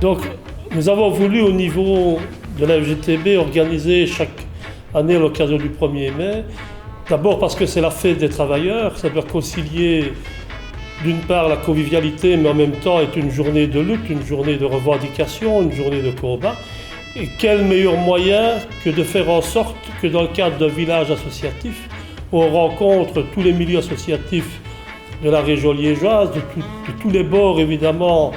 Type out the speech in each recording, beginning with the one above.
Donc, nous avons voulu au niveau de la FGTB organiser chaque année à l'occasion du 1er mai, d'abord parce que c'est la fête des travailleurs, ça doit concilier d'une part la convivialité, mais en même temps est une journée de lutte, une journée de revendication, une journée de combat. Et quel meilleur moyen que de faire en sorte que dans le cadre d'un village associatif, on rencontre tous les milieux associatifs de la région liégeoise, de tous les bords évidemment,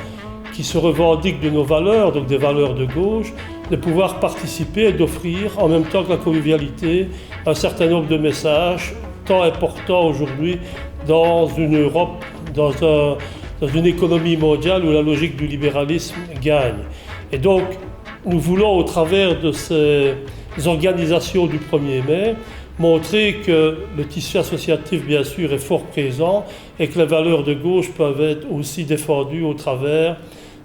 qui se revendiquent de nos valeurs, donc des valeurs de gauche, de pouvoir participer et d'offrir, en même temps que la convivialité, un certain nombre de messages tant importants aujourd'hui dans une Europe, dans une économie mondiale où la logique du libéralisme gagne. Et donc, nous voulons, au travers de ces organisations du 1er mai, montrer que le tissu associatif, bien sûr, est fort présent et que les valeurs de gauche peuvent être aussi défendues au travers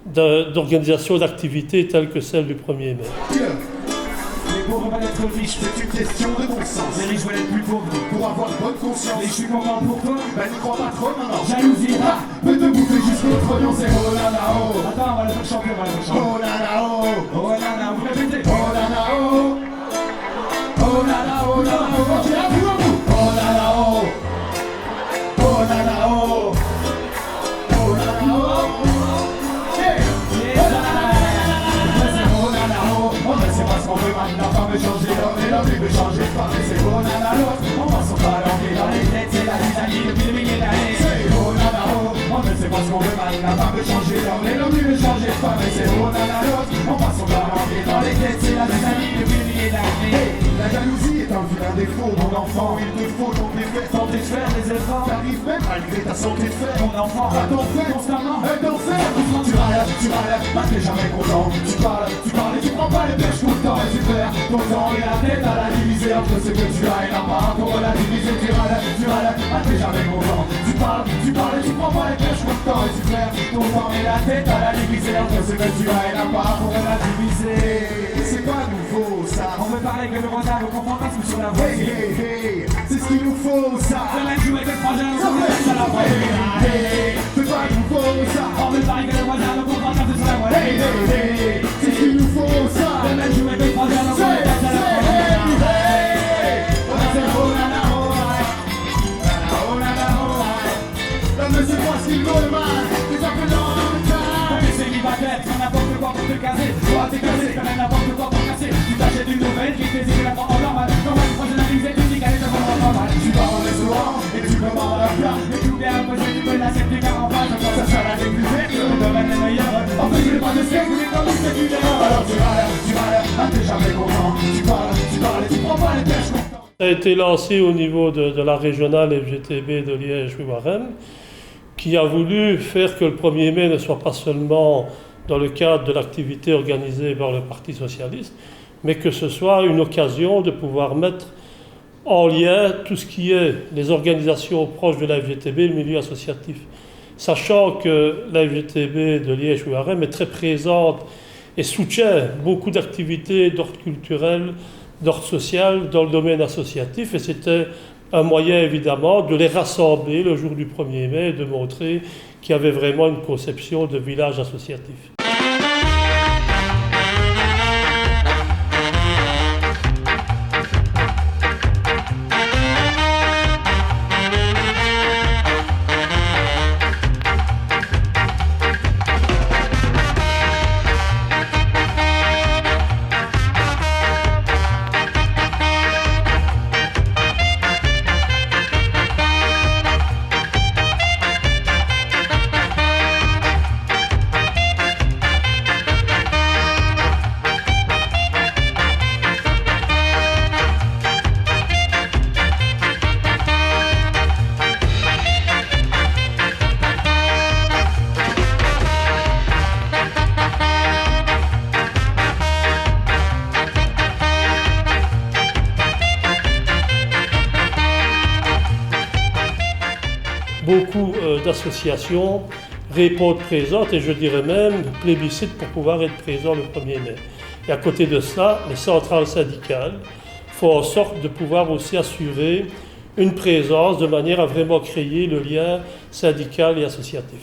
d'organisations d'activités telles que celle du 1er mai. Les pauvres veulent être riches, c'est une question de bon sens. Les riches veulent être plus pauvres pour avoir bonne conscience. Et je suis content pour toi, ben n'y crois pas trop, non, non. Jalousie, peut te bouffer jusqu'au trognon, c'est oh là là oh. Attends, on va le faire chanter, on va le faire chanter. Oh là là oh. Oh là là, vous répétez. Oh là là oh. Oh là là oh là là oh. Ok, à vous, à vous. Oh là là oh. Oh là là oh. Oh là là oh. La femme veut changer l'homme et l'homme veut changer de femme. Et c'est bon à la l'autre, on va s'en balancer dans les têtes, c'est la zizanie depuis des milliers d'années. C'est bon à la haut, on ne sait pas ce qu'on veut mal. La femme veut changer l'homme et l'homme veut changer de femme. Et c'est bon à la l'autre, on va s'en balancer dans les têtes, c'est la zizanie depuis des milliers d'années. La jalousie est un vilain défaut, mon enfant, il te faut donc les faits. Tenter de faire des efforts, t'arrives même malgré ta santé de fer. Mon enfant, va t'en faire constamment, t'en faire. Tu râles, bah t'es jamais content. Tu parles et tu prends pas les pêches tout le temps et tu perds ton temps et la tête à la diviser entre ce que tu as et la part pour la diviser. Tu râles, bah t'es jamais content. Tu parles et tu prends pas les pêches tout le temps et tu perds ton temps et la tête à la diviser entre ce que tu as et la part pour la diviser. C'est pas nouveau ça. On veut parler que le retard, on comprend pas ce sur la voie. Hey, c'est ce qu'il nous faut ça. Le mec joue avec le frangin, on laisse à la voie. C'est pas nouveau ça. On veut parler que le voisin, on comprend pas ce sur la voie. Hey, c'est ce qu'il nous faut ça. Le mec joue avec le frangin, on laisse à la voie. C'est moi ce qu'il veut mal, les appelants dans le tas. Mais c'est l'immatère, c'est n'importe quoi pour te caser. Toi t'es cassé, quand même n'importe quoi pour casser. Tu t'achètes une nouvelle qui fait zéro la prend en normal. Quand même, quand je l'analyse, tu dis qu'elle est devant la normal. Tu vas au restaurant et tu commandes un plat. Et tout est imposé, tu peux l'accepter car en face. Quand ça salade est plus verte, le domaine est meilleur. En fait, je n'ai pas de steak, mais quand tu sais une erreur. Alors tu râles, t'es jamais content. Tu parles et tu prends pas les pêches contents. Ça a été lancé au niveau de la régionale FGTB de Liège-Ouistreham, qui a voulu faire que le 1er mai ne soit pas seulement dans le cadre de l'activité organisée par le Parti socialiste, mais que ce soit une occasion de pouvoir mettre en lien tout ce qui est les organisations proches de la FGTB, le milieu associatif. sachant que la FGTB de Liège-Ouarem est très présente et soutient beaucoup d'activités d'ordre culturel, d'ordre social dans le domaine associatif, et c'était un moyen évidemment de les rassembler le jour du 1er mai et de montrer qu'il y avait vraiment une conception de village associatif. Beaucoup d'associations répondent présentes et je dirais même plébiscitent pour pouvoir être présents le 1er mai. Et à côté de cela, les centrales syndicales font en sorte de pouvoir aussi assurer une présence de manière à vraiment créer le lien syndical et associatif.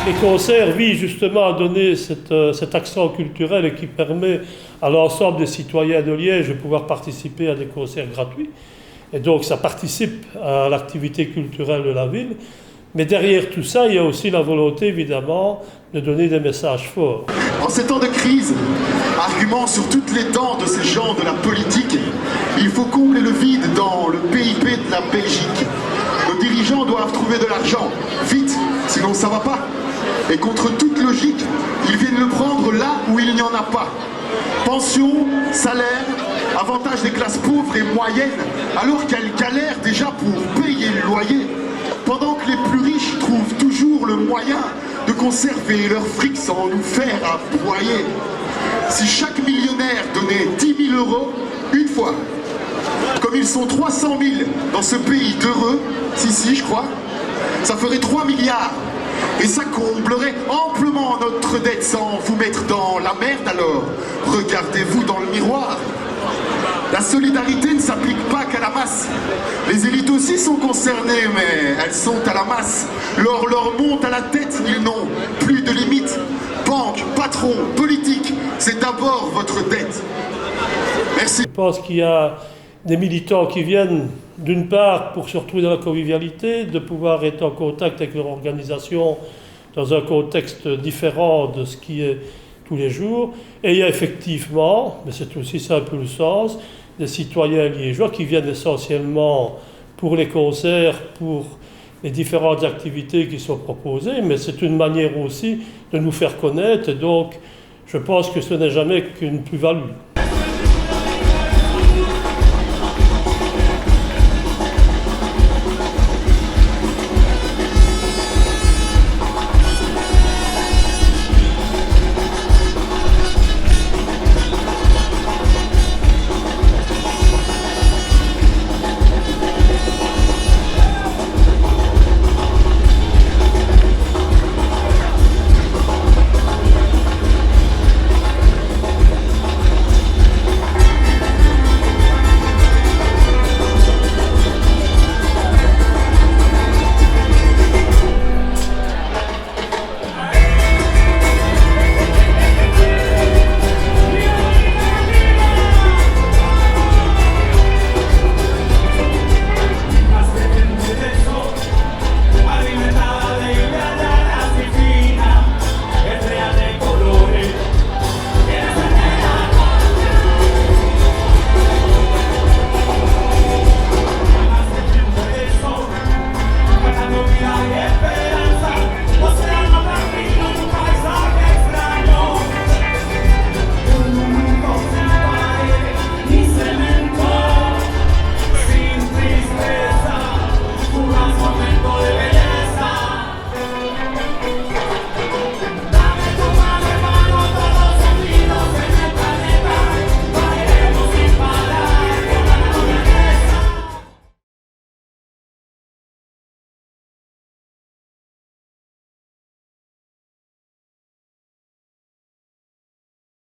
Les concerts visent justement à donner cet accent culturel et qui permet à l'ensemble des citoyens de Liège de pouvoir participer à des concerts gratuits. Et donc ça participe à l'activité culturelle de la ville. Mais derrière tout ça, il y a aussi la volonté évidemment de donner des messages forts. En ces temps de crise, argument sur toutes les dents de ces gens de la politique, il faut combler le vide dans le PIB de la Belgique. Nos dirigeants doivent trouver de l'argent, vite, sinon ça va pas. Et contre toute logique, ils viennent le prendre là où il n'y en a pas. Pension, salaire, avantage des classes pauvres et moyennes, alors qu'elles galèrent déjà pour payer le loyer. Pendant que les plus riches trouvent toujours le moyen de conserver leur fric sans nous faire aboyer. Si chaque millionnaire donnait 10 000 € une fois, comme ils sont 300 000 dans ce pays d'heureux, si je crois, ça ferait 3 milliards. Et ça comblerait amplement notre dette sans vous mettre dans la merde alors. Regardez-vous dans le miroir. La solidarité ne s'applique pas qu'à la masse. Les élites aussi sont concernées, mais elles sont à la masse. L'or leur monte à la tête, ils n'ont plus de limite. Banque, patron, politique, c'est d'abord votre dette. Merci. Je pense qu'il y a des militants qui viennent d'une part pour se retrouver dans la convivialité, de pouvoir être en contact avec leur organisation dans un contexte différent de ce qui est tous les jours. Et il y a effectivement, mais c'est aussi ça un peu le sens, des citoyens liégeois qui viennent essentiellement pour les concerts, pour les différentes activités qui sont proposées, mais c'est une manière aussi de nous faire connaître, et donc je pense que ce n'est jamais qu'une plus-value.